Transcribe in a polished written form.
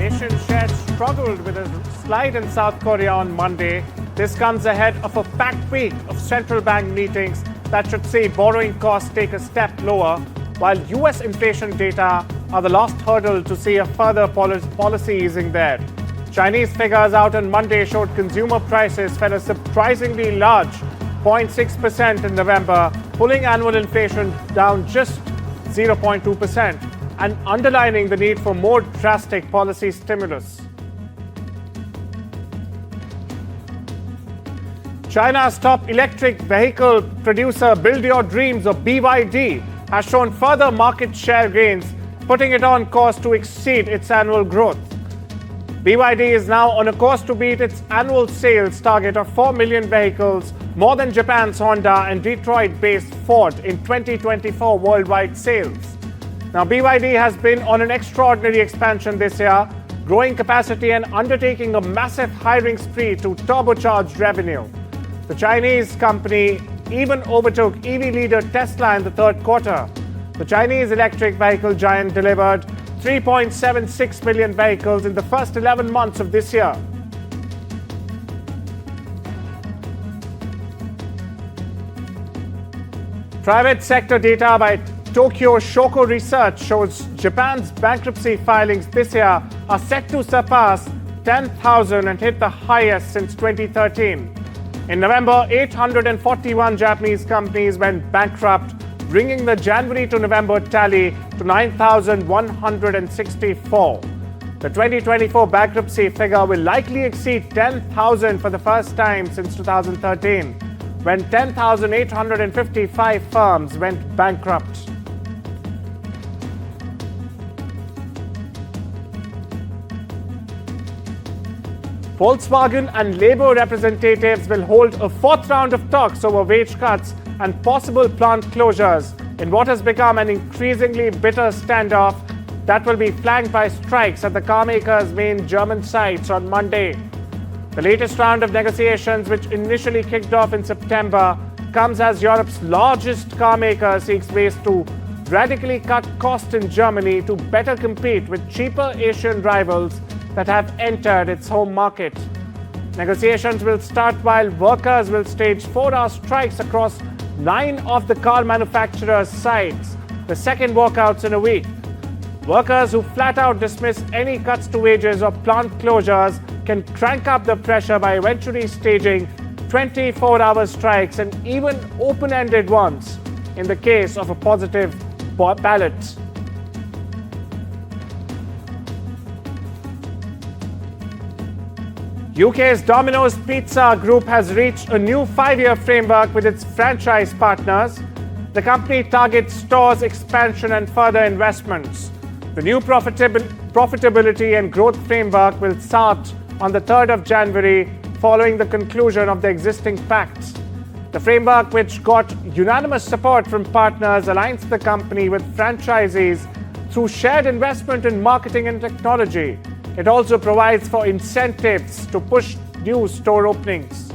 Asian shares struggled with a slide in South Korea on Monday. This comes ahead of a packed week of central bank meetings that should see borrowing costs take a step lower, while US inflation data are the last hurdle to see a further policy easing there. Chinese figures out on Monday showed consumer prices fell a surprisingly large 0.6% in November, pulling annual inflation down just 0.2% and underlining the need for more drastic policy stimulus. China's top electric vehicle producer Build Your Dreams, or BYD, has shown further market share gains, putting it on course to exceed its annual growth. BYD is now on a course to beat its annual sales target of 4 million vehicles, more than Japan's Honda and Detroit-based Ford in 2024 worldwide sales. Now, BYD has been on an extraordinary expansion this year, growing capacity and undertaking a massive hiring spree to turbocharge revenue. The Chinese company even overtook EV leader Tesla in the third quarter. The Chinese electric vehicle giant delivered 3.76 million vehicles in the first 11 months of this year. Private sector data by Tokyo Shoko Research shows Japan's bankruptcy filings this year are set to surpass 10,000 and hit the highest since 2013. In November, 841 Japanese companies went bankrupt, bringing the January to November tally to 9,164. The 2024 bankruptcy figure will likely exceed 10,000 for the first time since 2013, when 10,855 firms went bankrupt. Volkswagen and Labour representatives will hold a fourth round of talks over wage cuts and possible plant closures in what has become an increasingly bitter standoff that will be flanked by strikes at the carmakers' main German sites on Monday. The latest round of negotiations, which initially kicked off in September, comes as Europe's largest carmaker seeks ways to radically cut costs in Germany to better compete with cheaper Asian rivals that have entered its home market. Negotiations will start while workers will stage 4-hour strikes across 9 of the car manufacturers' sites, the second walkouts in a week. Workers who flat out dismiss any cuts to wages or plant closures can crank up the pressure by eventually staging 24-hour strikes and even open-ended ones in the case of a positive ballot. UK's Domino's Pizza Group has reached a new 5-year framework with its franchise partners. The company targets stores expansion and further investments. The new profitability and growth framework will start on the 3rd of January following the conclusion of the existing pacts. The framework, which got unanimous support from partners, aligns the company with franchisees through shared investment in marketing and technology. It also provides for incentives to push new store openings.